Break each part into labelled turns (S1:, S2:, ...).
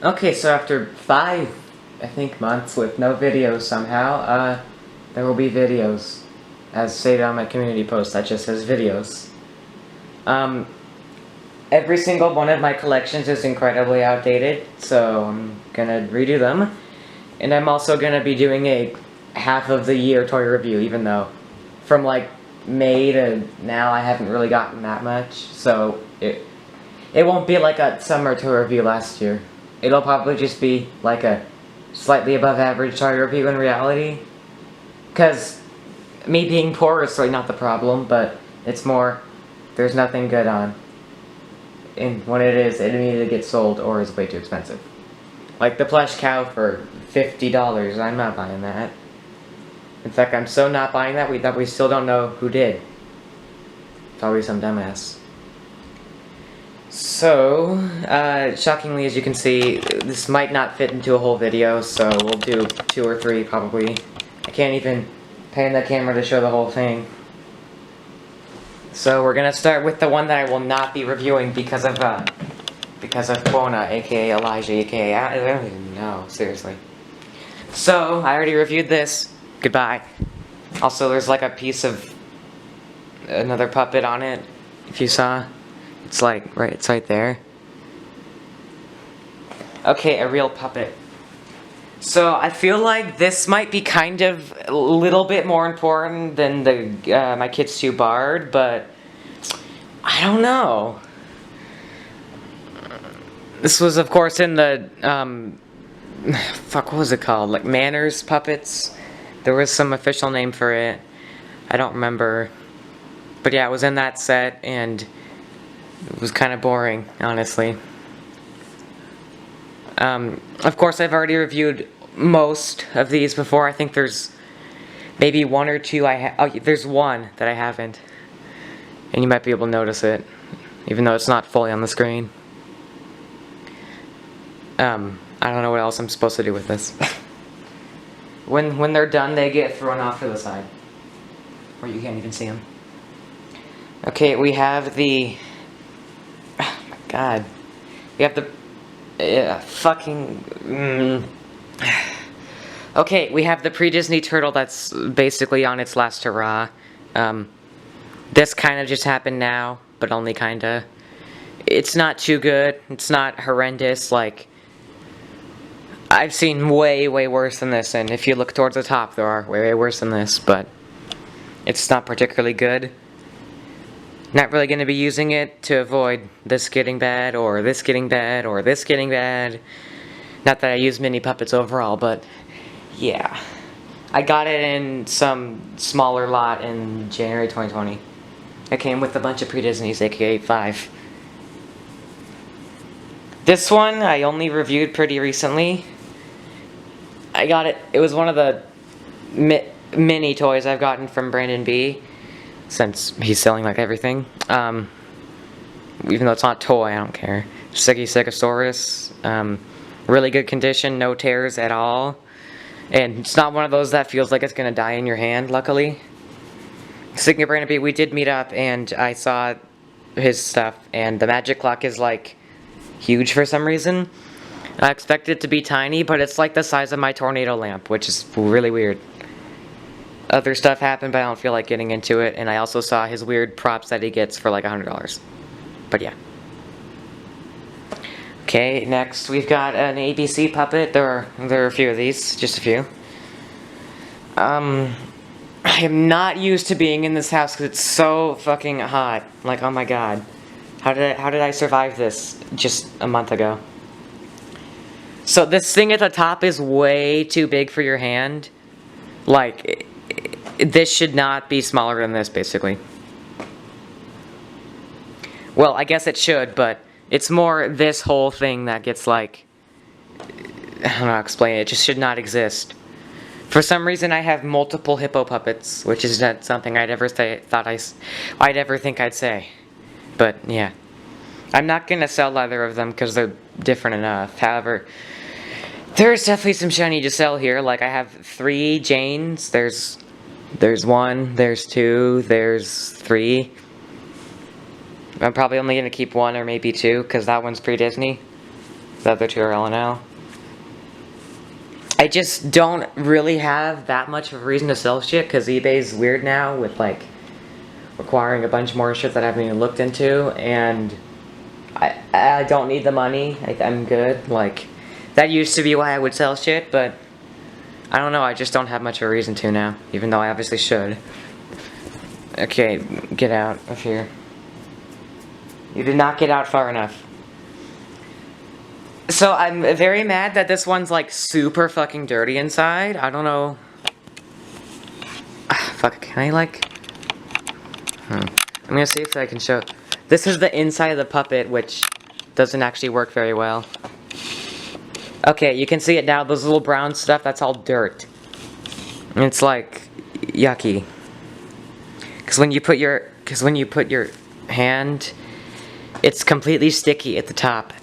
S1: Okay, so after 5, I think, months with no videos somehow, there will be videos. As stated on my community post, that just says videos. Um, every single one of my collections is incredibly outdated, so I'm gonna redo them. And I'm also gonna be doing a half of the year toy review, even though from like May to now I haven't really gotten that much, so it won't be like a summer toy review last year. It'll probably just be like a slightly above average toy review in reality. Cause me being poor is really not the problem, but it's more there's nothing good on. And when it is, it immediately gets sold or is way too expensive. Like the plush cow for $50, I'm not buying that. In fact, I'm so not buying that we still don't know who did. Probably some dumbass. So, shockingly, as you can see, this might not fit into a whole video, so we'll do 2 or 3 probably. I can't even pan the camera to show the whole thing. So we're gonna start with the one that I will not be reviewing because of Quona, aka Elijah, aka I don't even know, seriously. So, I already reviewed this. Goodbye. Also, there's like a piece of another puppet on it, if you saw. It's like, it's right there. Okay, a real puppet. So, I feel like this might be kind of a little bit more important than the My Kids 2 Bard, but I don't know. This was, of course, in the, fuck, what was it called? Like, Manners Puppets? There was some official name for it. I don't remember. But yeah, it was in that set, and it was kind of boring, honestly. Of course, I've already reviewed most of these before. I think there's maybe 1 or 2 there's 1 that I haven't. And you might be able to notice it, even though it's not fully on the screen. I don't know what else I'm supposed to do with this. When they're done, they get thrown off to the side. Or you can't even see them. Okay, we have the... Oh my god. We have the... Okay, we have the pre-Disney turtle that's basically on its last hurrah. This kind of just happened now, but only kinda. It's not too good. It's not horrendous, like... I've seen way, way worse than this, and if you look towards the top, there are way, way worse than this, but... It's not particularly good. Not really going to be using it to avoid this getting bad, or this getting bad, or this getting bad. Not that I use mini puppets overall, but yeah. I got it in some smaller lot in January 2020. It came with a bunch of pre-Disneys, aka 5. This one I only reviewed pretty recently. I got it, it was one of the mini toys I've gotten from Brandon B. Since he's selling like everything. Even though it's not a toy, I don't care. Stegosaurus. Really good condition, no tears at all. And it's not one of those that feels like it's gonna die in your hand, luckily. Speaking of Brandon B, we did meet up and I saw his stuff, and the magic clock is like huge for some reason. I expected it to be tiny, but it's like the size of my tornado lamp, which is really weird. Other stuff happened, but I don't feel like getting into it, and I also saw his weird props that he gets for like $100. But yeah. Okay, next we've got an ABC puppet. There are a few of these, just a few. I am not used to being in this house because it's so fucking hot. Like, oh my god. How did I survive this just a month ago? So this thing at the top is way too big for your hand. Like, this should not be smaller than this, basically. Well, I guess it should, but it's more this whole thing that gets, like... I don't know how to explain it. It just should not exist. For some reason, I have multiple hippo puppets, which is not something I'd ever I'd ever think I'd say. But, yeah. I'm not gonna sell either of them, because they're different enough. However, there's definitely some shiny to sell here. Like, I have 3 Janes. There's 1, there's 2, there's 3. I'm probably only going to keep 1 or maybe 2, because that one's pre-Disney. The other two are L&L. I just don't really have that much of a reason to sell shit, because eBay's weird now with, like, requiring a bunch more shit that I haven't even looked into, and I don't need the money. I'm good. Like, that used to be why I would sell shit, but I don't know, I just don't have much of a reason to now, even though I obviously should. Okay, get out of here. You did not get out far enough. So I'm very mad that this one's like super fucking dirty inside. I don't know. Fuck, can I like... I'm gonna see if I can show... This is the inside of the puppet, which doesn't actually work very well. Okay, you can see it now. Those little brown stuff, that's all dirt. It's like yucky. Because when you put your hand, it's completely sticky at the top,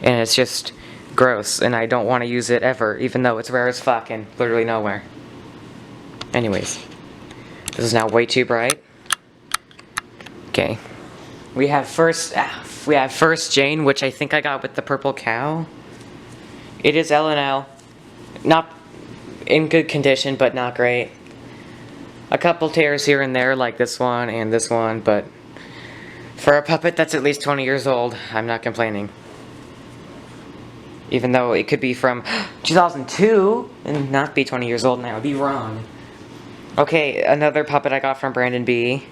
S1: and it's just gross. And I don't want to use it ever, even though it's rare as fuck and literally nowhere. Anyways, this is now way too bright. Okay, we have first Jane, which I think I got with the purple cow. It is L&L, not in good condition, but not great. A couple tears here and there, like this one and this one, but for a puppet that's at least 20 years old, I'm not complaining. Even though it could be from 2002 and not be 20 years old, and I would be wrong. Okay, another puppet I got from Brandon B.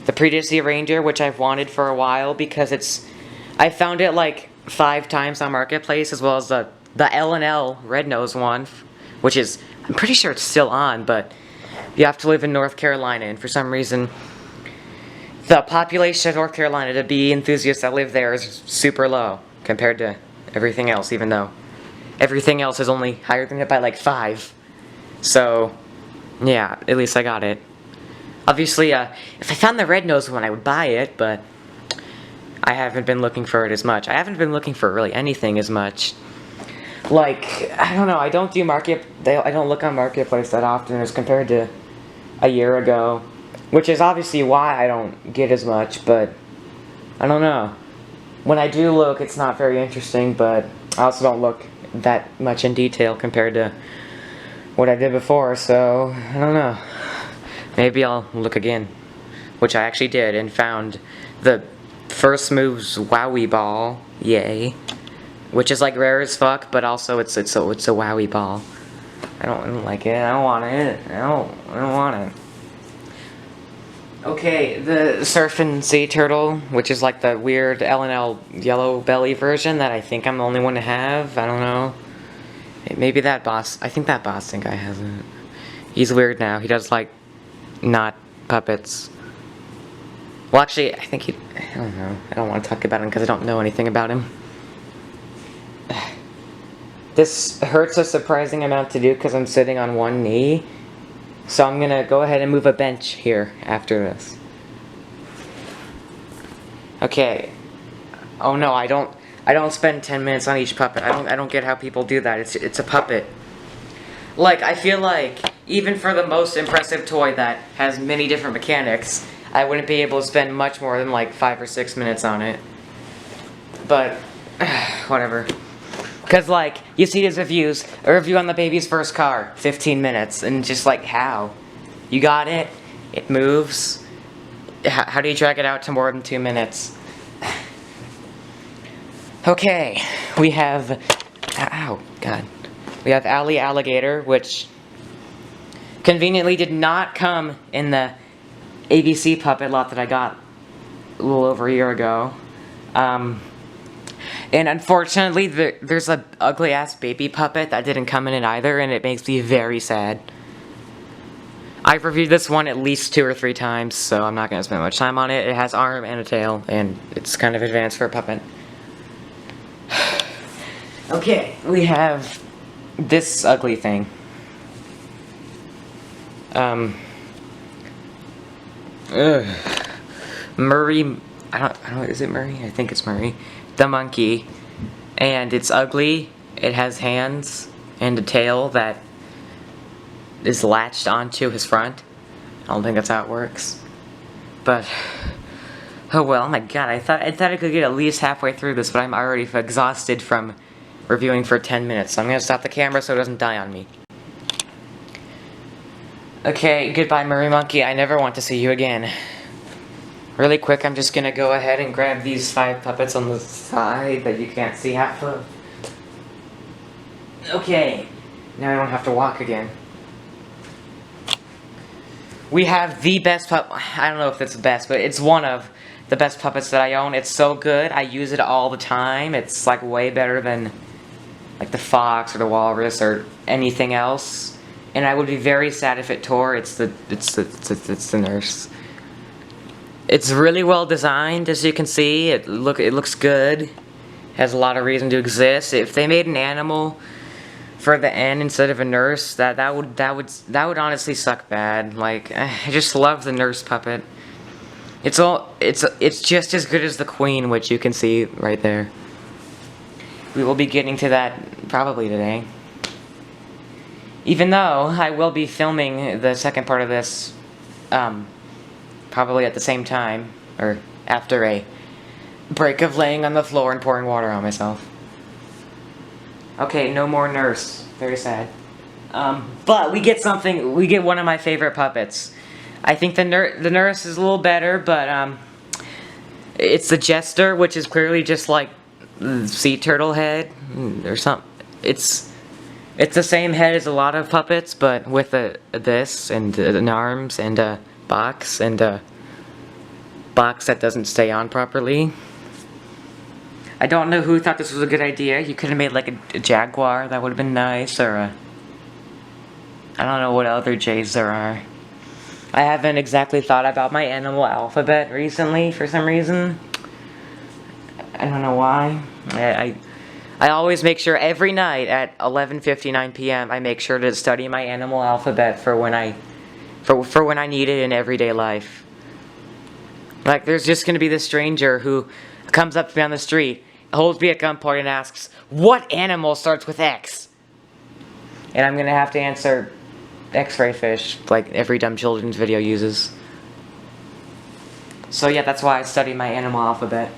S1: The Predisea Ranger, which I've wanted for a while because I found it like 5 times on Marketplace, as well as the L&L Red Nose one, which is, I'm pretty sure it's still on, but you have to live in North Carolina, and for some reason, the population of North Carolina, the bee enthusiasts that live there, is super low compared to everything else, even though everything else is only higher than it by like 5. So, yeah, at least I got it. Obviously, if I found the Red Nose one, I would buy it, but I haven't been looking for it as much. I haven't been looking for really anything as much. Like, I don't know, I don't look on Marketplace that often as compared to a year ago. Which is obviously why I don't get as much, but I don't know. When I do look, it's not very interesting, but I also don't look that much in detail compared to what I did before, so I don't know. Maybe I'll look again. Which I actually did, and found the First Moves Wowie Ball, yay. Which is like rare as fuck, but also it's a Wowie Ball. I don't like it, I don't want it, I don't want it. Okay, the Surfin' Sea Turtle, which is like the weird L&L yellow belly version that I think I'm the only one to have, I don't know. Maybe that boss, I think that boss guy has it. He's weird now, he does like, not puppets. Well actually, I think I don't know, I don't want to talk about him because I don't know anything about him. This hurts a surprising amount to do because I'm sitting on one knee. So I'm gonna go ahead and move a bench here after this. Okay. Oh no, I don't spend 10 minutes on each puppet. I don't get how people do that. It's a puppet. Like, I feel like even for the most impressive toy that has many different mechanics, I wouldn't be able to spend much more than like 5 or 6 minutes on it. But whatever. Because, like, you see these reviews, a review on the baby's first car, 15 minutes, and just like, how? You got it, it moves, how do you drag it out to more than 2 minutes? Okay, we have, ow, God. We have Ally Alligator, which conveniently did not come in the ABC puppet lot that I got a little over a year ago. And unfortunately, there's an ugly-ass baby puppet that didn't come in it either, and it makes me very sad. I've reviewed this one at least 2 or 3 times, so I'm not going to spend much time on it. It has arm and a tail, and it's kind of advanced for a puppet. Okay, we have this ugly thing. Murray, I don't, is it Murray? I think it's Murray. The monkey, and it's ugly. It has hands and a tail that is latched onto his front. I don't think that's how it works, but Oh well, my god, I thought I could get at least halfway through this, but I'm already exhausted from reviewing for 10 minutes, so I'm gonna stop the camera so it doesn't die on me. Okay, goodbye Murray Monkey, I never want to see you again. Really quick, I'm just gonna go ahead and grab these 5 puppets on the side that you can't see half of. Okay, now I don't have to walk again. We have the best I don't know if it's the best, but it's one of the best puppets that I own. It's so good, I use it all the time. It's like way better than like the fox or the walrus or anything else. And I would be very sad if it tore. It's the nurse. It's really well designed, as you can see. It looks good. Has a lot of reason to exist. If they made an animal for the end instead of a nurse, that would honestly suck bad. Like, I just love the nurse puppet. It's just as good as the queen, which you can see right there. We will be getting to that probably today. Even though I will be filming the second part of this, probably at the same time, or after a break of laying on the floor and pouring water on myself. Okay, no more nurse. Very sad. But we get one of my favorite puppets. I think the nurse is a little better, but it's the jester, which is clearly just like the sea turtle head or something. It's the same head as a lot of puppets, but with this and an arms and a box that doesn't stay on properly. I don't know who thought this was a good idea. You could have made like a jaguar, that would have been nice, or I don't know what other J's there are. I haven't exactly thought about my animal alphabet recently for some reason. I don't know why. I always make sure every night at 11:59 p.m. I make sure to study my animal alphabet for when I need it in everyday life. Like, there's just gonna be this stranger who comes up to me on the street, holds me at gunpoint and asks, "What animal starts with X?" And I'm gonna have to answer X-ray fish, like every dumb children's video uses. So yeah, that's why I study my animal alphabet.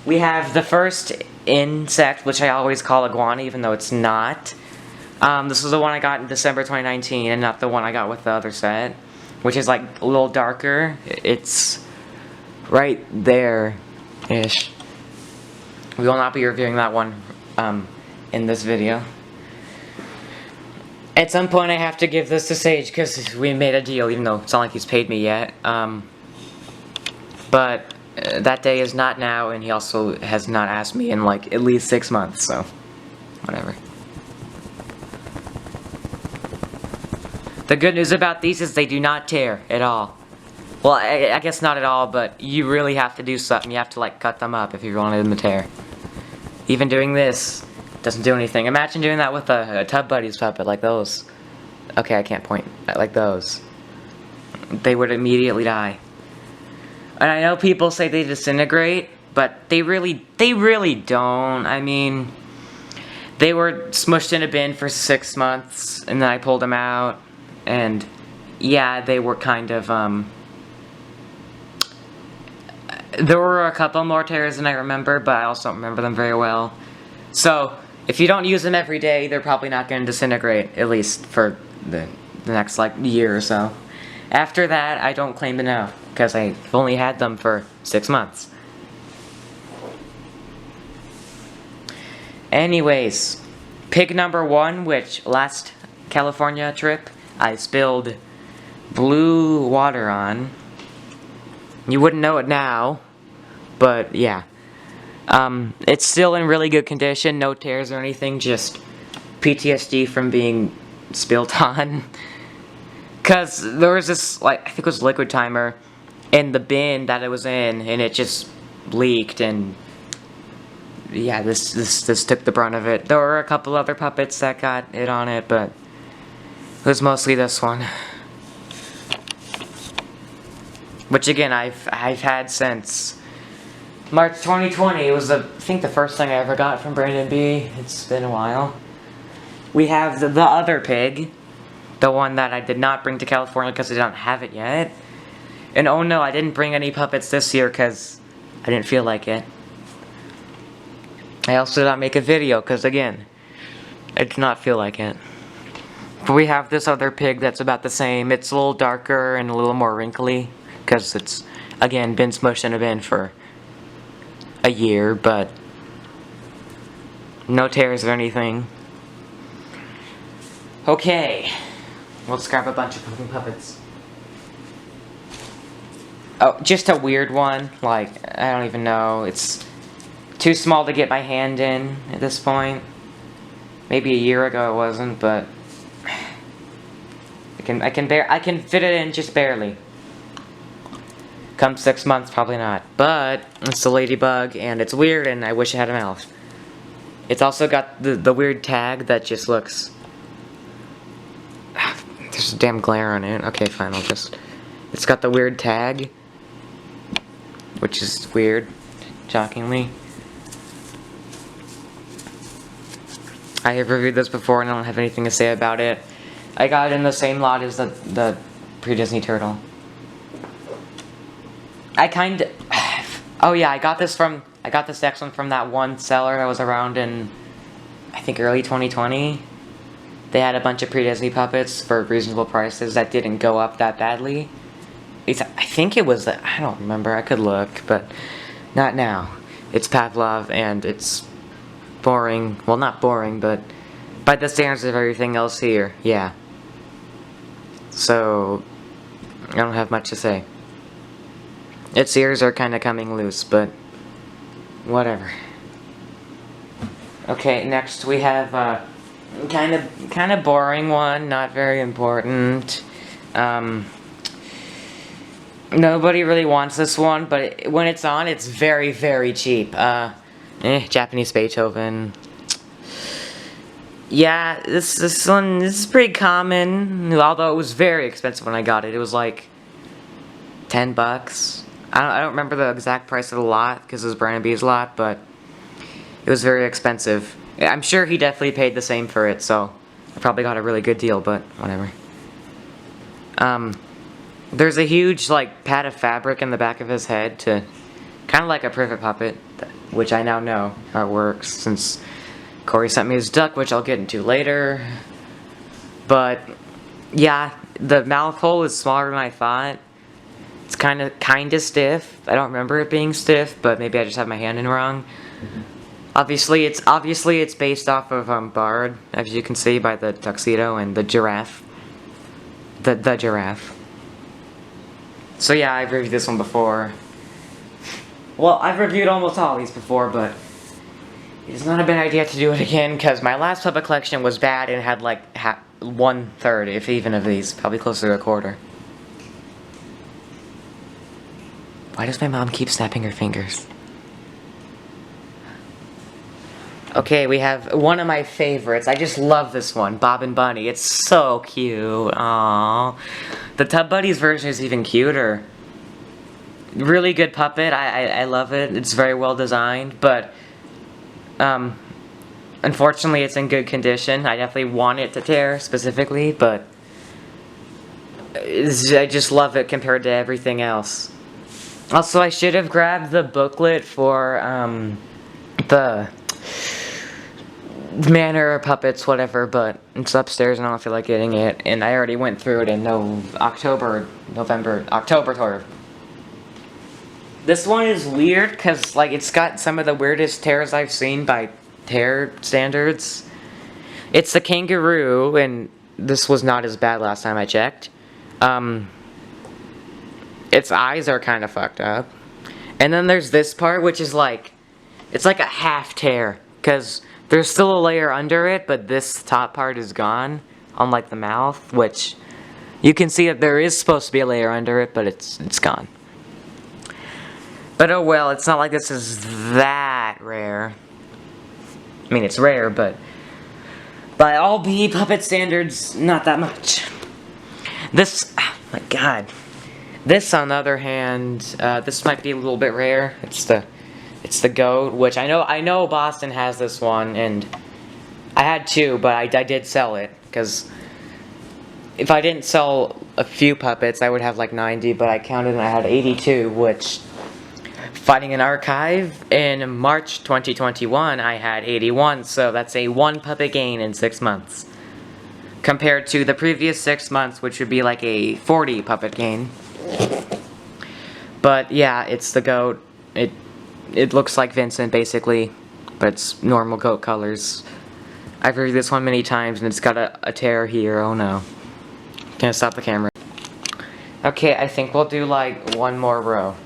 S1: We have the first insect, which I always call iguana, even though it's not. This was the one I got in December 2019, and not the one I got with the other set, which is like a little darker. It's right there-ish. We will not be reviewing that one in this video. At some point I have to give this to Sage because we made a deal, even though it's not like he's paid me yet. But that day is not now, and he also has not asked me in like at least 6 months, so whatever. The good news about these is they do not tear at all. Well, I guess not at all, but you really have to do something. You have to like cut them up if you wanted them to tear. Even doing this doesn't do anything. Imagine doing that with a Tub Buddies puppet like those. Okay, I can't point. Like those. They would immediately die. And I know people say they disintegrate, but they really don't. I mean, they were smushed in a bin for 6 months, and then I pulled them out, and yeah, they were kind of, there were a couple more tears than I remember, but I also don't remember them very well. So, if you don't use them every day, they're probably not going to disintegrate, at least for the next, like, year or so. After that, I don't claim to know, because I've only had them for 6 months. Anyways, pig number 1, which last California trip, I spilled blue water on. You wouldn't know it now, but yeah. It's still in really good condition, no tears or anything, just PTSD from being spilled on. Cause there was this, like, I think it was liquid timer in the bin that it was in, and it just leaked, and yeah, this took the brunt of it. There were a couple other puppets that got it on it, but it was mostly this one. Which again, I've had since March 2020. It was I think the first thing I ever got from Brandon B. It's been a while. We have the other pig, the one that I did not bring to California because I don't have it yet. And oh no, I didn't bring any puppets this year because I didn't feel like it. I also did not make a video because, again, I did not feel like it. But we have this other pig that's about the same. It's a little darker and a little more wrinkly because it's, again, been smushed in a bin for a year, but no tears or anything. Okay, let's grab a bunch of fucking puppets. Oh, just a weird one. Like, I don't even know. It's too small to get my hand in at this point. Maybe a year ago it wasn't, but I can fit it in just barely. Come 6 months, probably not. But it's a ladybug, and it's weird, and I wish it had a mouth. It's also got the weird tag that just looks. There's a damn glare on it. Okay, fine. It's got the weird tag, which is weird, shockingly. I have reviewed this before and I don't have anything to say about it. I got it in the same lot as the pre-Disney turtle. Oh yeah, I got this next one from that one seller that was around in, I think, early 2020. They had a bunch of pre-Disney puppets for reasonable prices that didn't go up that badly. I think it was, I don't remember, I could look, but not now. It's Pavlov, and it's boring. Well, not boring, but by the standards of everything else here, yeah. So, I don't have much to say. Its ears are kind of coming loose, but whatever. Okay, next we have a kind of boring one, not very important. Nobody really wants this one, but when it's on, it's very, very cheap. Japanese Beethoven. Yeah, this one is pretty common, although it was very expensive when I got it. It was like $10. I don't remember the exact price of the lot, because it was Brandon B's lot, but it was very expensive. I'm sure he definitely paid the same for it, so I probably got a really good deal, but whatever. There's a huge, like, pad of fabric in the back of his head to, kind of like a privet puppet, which I now know how it works, since Corey sent me his duck, which I'll get into later. But, yeah, the mouth hole is smaller than I thought. It's kind of stiff. I don't remember it being stiff, but maybe I just have my hand in wrong. Obviously it's based off of Bard, as you can see by the tuxedo and the giraffe. The giraffe. So yeah, I've reviewed this one before. Well, I've reviewed almost all these before, but it's not a bad idea to do it again, because my last puppet collection was bad and had like 1/3, if even, of these. Probably closer to a quarter. Why does my mom keep snapping her fingers? Okay, we have one of my favorites. I just love this one, Bob and Bunny. It's so cute. Aww. The Tub Buddies version is even cuter. Really good puppet. I love it. It's very well designed, but unfortunately it's in good condition. I definitely want it to tear specifically, but I just love it compared to everything else. Also, I should have grabbed the booklet for the Manor Puppets, whatever, but it's upstairs and I don't feel like getting it, and I already went through it in October. This one is weird because, like, it's got some of the weirdest tears I've seen by tear standards. It's the Kangaroo, and this was not as bad last time I checked. Its eyes are kind of fucked up. And then there's this part, which is like, it's like a half tear, because there's still a layer under it, but this top part is gone, unlike the mouth, which you can see that there is supposed to be a layer under it, but it's gone. But oh well, it's not like this is that rare. I mean, it's rare, but by all BE puppet standards, not that much. This, oh my god. This, on the other hand, this might be a little bit rare. It's the goat, which I know Boston has this one, and I had two, but I did sell it, because if I didn't sell a few puppets, I would have like 90, but I counted and I had 82, which, finding an archive, in March 2021, I had 81, so that's a 1 puppet gain in 6 months. Compared to the previous 6 months, which would be like a 40 puppet gain. But yeah, it's the goat. It looks like Vincent, basically, but it's normal goat colors. I've reviewed this one many times, and it's got a tear here. Oh no. Can I stop the camera? Okay, I think we'll do like one more row.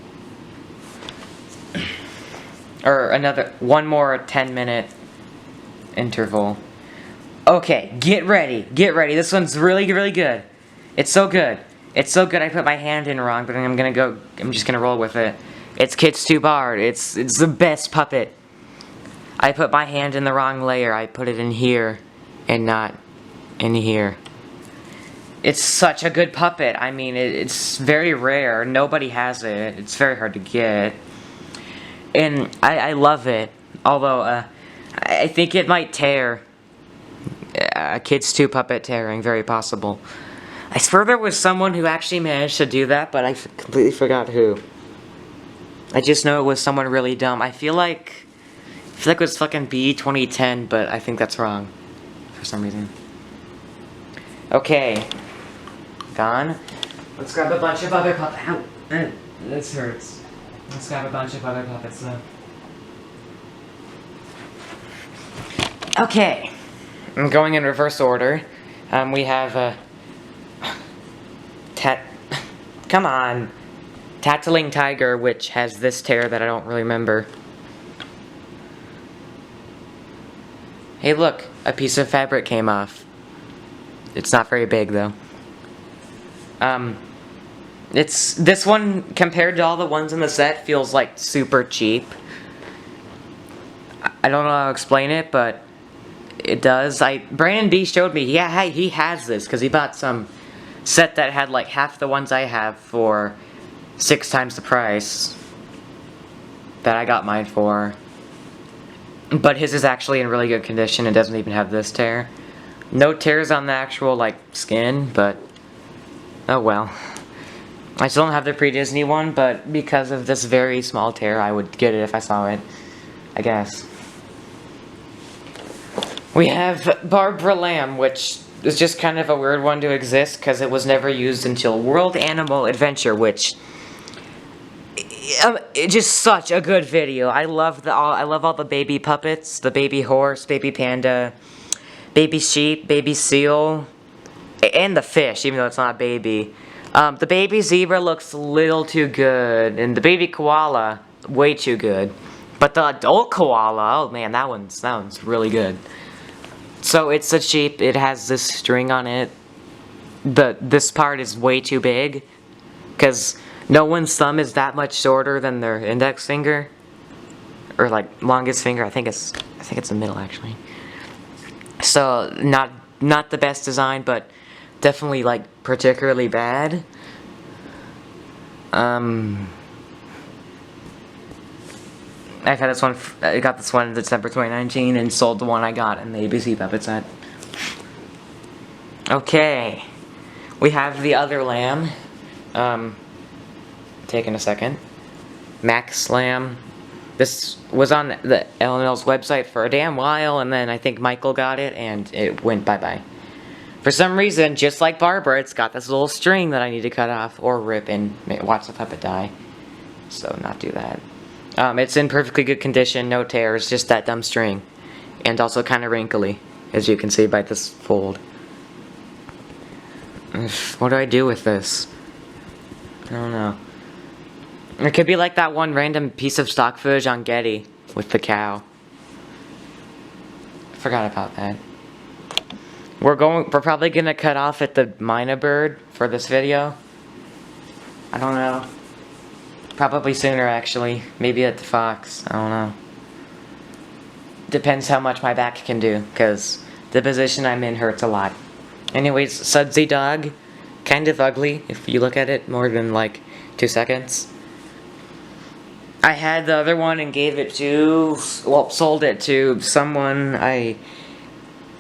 S1: Or one more 10-minute interval. Okay, get ready, get ready. This one's really, really good. It's so good. It's so good I put my hand in wrong, but I'm just gonna roll with it. It's Kids 2 Bard. It's the best puppet. I put my hand in the wrong layer. I put it in here and not in here. It's such a good puppet. I mean, it's very rare. Nobody has it. It's very hard to get. And I love it. Although, I think it might tear. Kids 2 puppet tearing, very possible. I swear there was someone who actually managed to do that, but I completely forgot who. I just know it was someone really dumb. I feel like it was fucking B 2010, but I think that's wrong for some reason. Okay, gone. Let's grab a bunch of other puppets. Ow, this hurts. Let's grab a bunch of other puppets though. Okay, I'm going in reverse order. We have come on. Tattling Tiger, which has this tear that I don't really remember. Hey look, a piece of fabric came off. It's not very big though. This one, compared to all the ones in the set, feels like super cheap. I don't know how to explain it, but it does. Brandon B showed me, yeah, he has this, because he bought some set that had like half the ones I have for 6 times the price that I got mine for. But his is actually in really good condition. It doesn't even have this tear. No tears on the actual, like, skin, but oh well. I still don't have the pre-Disney one, but because of this very small tear, I would get it if I saw it, I guess. We have Barbara Lamb, which is just kind of a weird one to exist, because it was never used until World Animal Adventure, which... it's just such a good video. I love all the baby puppets, the baby horse, baby panda, baby sheep, baby seal, and the fish, even though it's not a baby. The baby zebra looks a little too good, and the baby koala, way too good. But the adult koala, oh man, that one's really good. So it's a sheep. It has this string on it. This part is way too big, because no one's thumb is that much shorter than their index finger, or like longest finger. I think it's the middle actually. So not the best design, but definitely like particularly bad. I've had this one. I got this one in December 2019 and sold the one I got in the ABC puppet set. Okay, we have the other lamb. Taking a second. Max Lamb. This was on the LNL's website for a damn while, and then I think Michael got it, and it went bye-bye. For some reason, just like Barbara, it's got this little string that I need to cut off or rip and watch the puppet die. So, not do that. It's in perfectly good condition, no tears, just that dumb string. And also kind of wrinkly, as you can see by this fold. What do I do with this? I don't know. It could be like that one random piece of stock footage on Getty with the cow. Forgot about that. We're probably gonna cut off at the Mina bird for this video. I don't know. Probably sooner actually. Maybe at the fox. I don't know. Depends how much my back can do, because the position I'm in hurts a lot. Anyways, sudsy dog. Kind of ugly if you look at it more than like 2 seconds. I had the other one and gave it to, well, sold it to someone I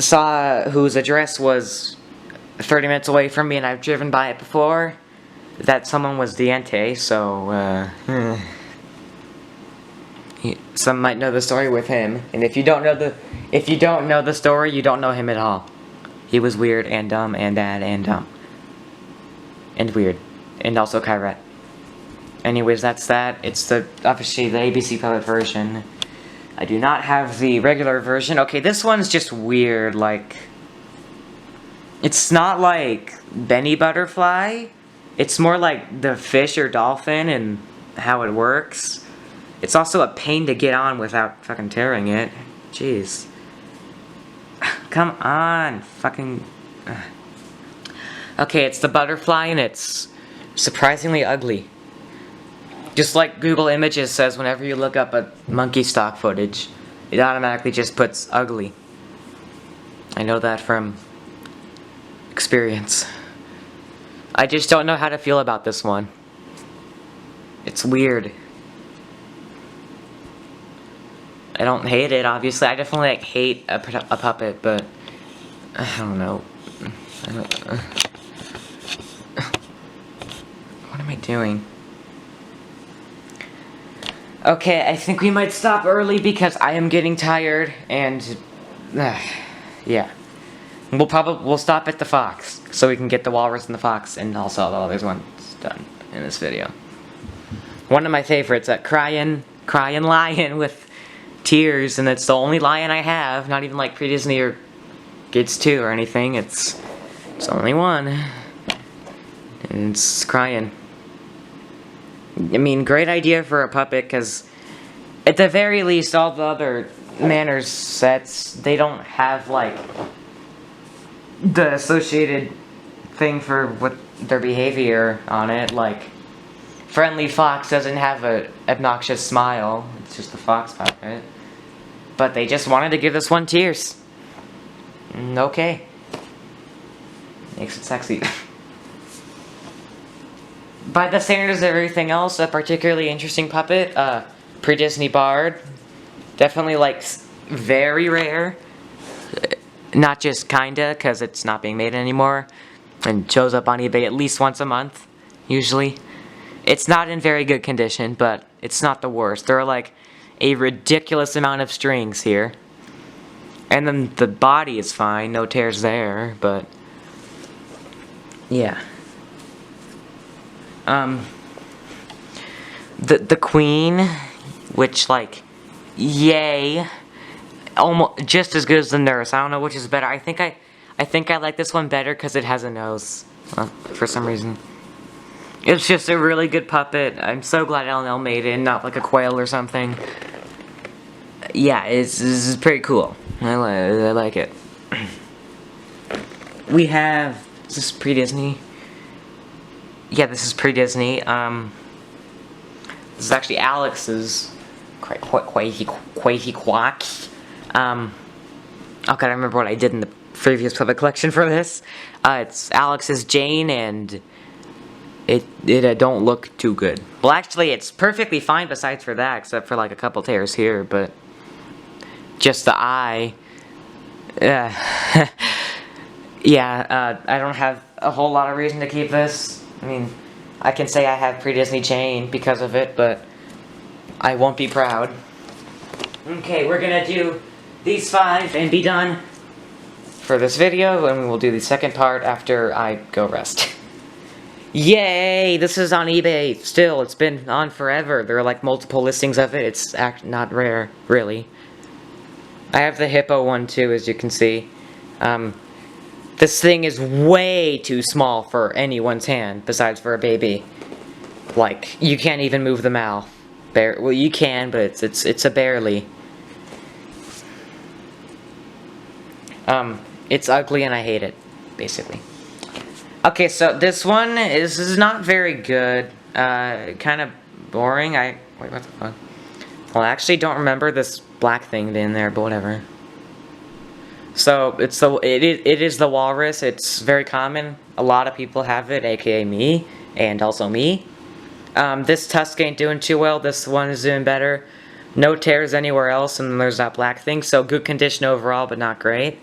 S1: saw whose address was 30 minutes away from me, and I've driven by it before. That someone was Diente, so some might know the story with him. And if you don't know the story, you don't know him at all. He was weird and dumb and bad and dumb and weird, and also Kyrette. Anyways, that's that. It's obviously the ABC Puppet version. I do not have the regular version. Okay, this one's just weird, like... It's not like Benny Butterfly. It's more like the fish or dolphin and how it works. It's also a pain to get on without fucking tearing it. Jeez. Come on, fucking... Okay, it's the butterfly and it's surprisingly ugly. Just like Google Images says whenever you look up a monkey stock footage, it automatically just puts ugly. I know that from experience. I just don't know how to feel about this one. It's weird. I don't hate it, obviously. I definitely like hate a puppet, but I don't know. What am I doing? Okay, I think we might stop early because I am getting tired, and yeah. We'll stop at the fox so we can get the walrus and the fox, and also all the other ones done in this video. One of my favorites, that crying lion with tears, and it's the only lion I have. Not even like pre-Disney or Kids 2 or anything. It's only one, and it's crying. I mean, great idea for a puppet, because at the very least, all the other manners sets, they don't have, like, the associated thing for what their behavior on it. Like, Friendly Fox doesn't have an obnoxious smile. It's just a fox puppet. But they just wanted to give this one tears. Okay. Makes it sexy. By the standards of everything else, a particularly interesting puppet, pre-Disney Bard. Definitely, like, very rare. Not just kinda, because it's not being made anymore. And shows up on eBay at least once a month, usually. It's not in very good condition, but it's not the worst. There are, like, a ridiculous amount of strings here. And then the body is fine, no tears there, but... yeah. The queen, which, like, yay, almost just as good as the nurse. I don't know which is better. I think I like this one better because it has a nose, for some reason. It's just a really good puppet. I'm so glad L&L made it, not like a quail or something. Yeah, it's pretty cool. I like it. We have, is this pre-Disney? Yeah, this is pre-Disney. This is actually Alex's Quaky Quack. Oh god, I remember what I did in the previous puppet collection for this. It's Alex's Jane, and it don't look too good. Well, actually, it's perfectly fine besides for that, except for like a couple tears here, but just the eye. Yeah, I don't have a whole lot of reason to keep this. I mean, I can say I have pre-Disney Jane because of it, but I won't be proud. Okay, we're gonna do these 5 and be done for this video, and we'll do the second part after I go rest. Yay! This is on eBay still. It's been on forever. There are like multiple listings of it. It's not rare, really. I have the hippo one too, as you can see. This thing is way too small for anyone's hand, besides for a baby. Like, you can't even move the mouth. Well, you can, but it's a barely. It's ugly and I hate it, basically. Okay, so this one is not very good. Kind of boring. Wait, what the fuck? Well, I actually don't remember this black thing in there, but whatever. So it is the walrus. It's very common. A lot of people have it, aka me, and also me. This tusk ain't doing too well. This one is doing better. No tears anywhere else, and then there's that black thing. So good condition overall, but not great.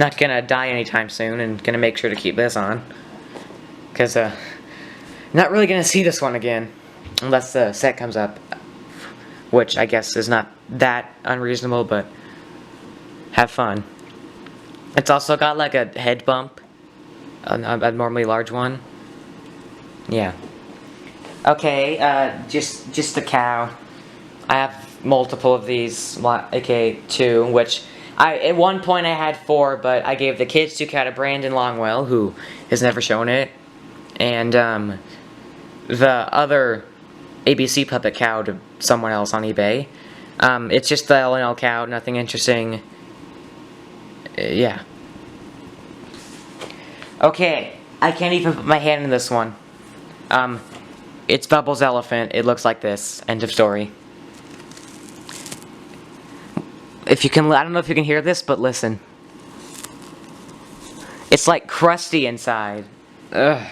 S1: not gonna die anytime soon, and gonna make sure to keep this on. Because, not really gonna see this one again, unless the set comes up. Which, I guess, is not that unreasonable, but have fun. It's also got, like, a head bump. A normally large one. Yeah. Okay, just the cow. I have multiple of these, aka 2, which at one point I had 4, but I gave the kids 2 cow to Brandon Longwell, who has never shown it, and the other ABC puppet cow to someone else on eBay. It's just the LNL cow, nothing interesting. Yeah. Okay, I can't even put my hand in this one. It's Bubbles' elephant. It looks like this. End of story. If you can, I don't know if you can hear this, but listen. It's like crusty inside. Ugh.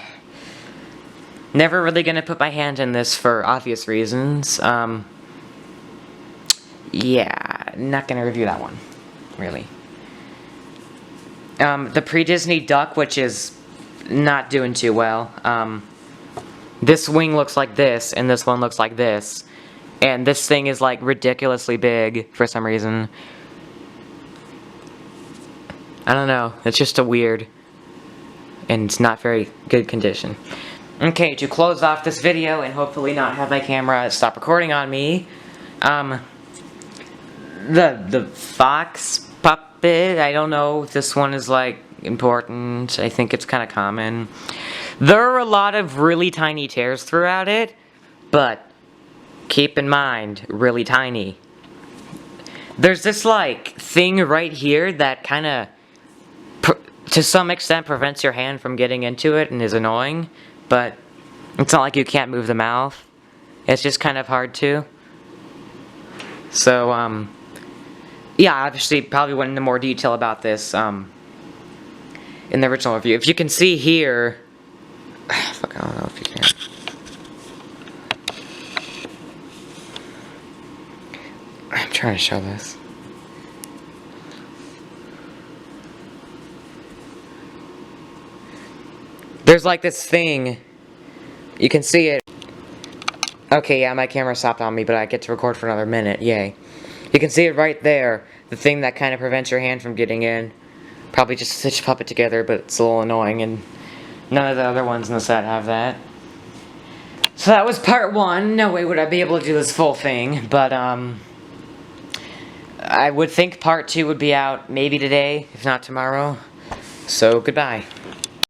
S1: Never really gonna put my hand in this for obvious reasons. Yeah, not gonna review that one, really. The pre-Disney duck, which is not doing too well. This wing looks like this, and this one looks like this. And this thing is, like, ridiculously big for some reason. I don't know. It's just a weird. And it's not very good condition. Okay, to close off this video and hopefully not have my camera stop recording on me. The fox puppet, I don't know if this one is, like, important. I think it's kind of common. There are a lot of really tiny tears throughout it, but keep in mind, really tiny. There's this, like, thing right here that kind of, to some extent, prevents your hand from getting into it and is annoying, but it's not like you can't move the mouth. It's just kind of hard to. So, yeah, obviously, probably went into more detail about this, in the original review. If you can see here, fuck, I don't know if you can. I'm trying to show this. There's like this thing. You can see it. Okay, yeah, my camera stopped on me, but I get to record for another minute. Yay. You can see it right there. The thing that kind of prevents your hand from getting in. Probably just stitch puppet together, but it's a little annoying, and none of the other ones in the set have that. So that was part 1. No way would I be able to do this full thing, but, I would think part 2 would be out maybe today, if not tomorrow. So, goodbye.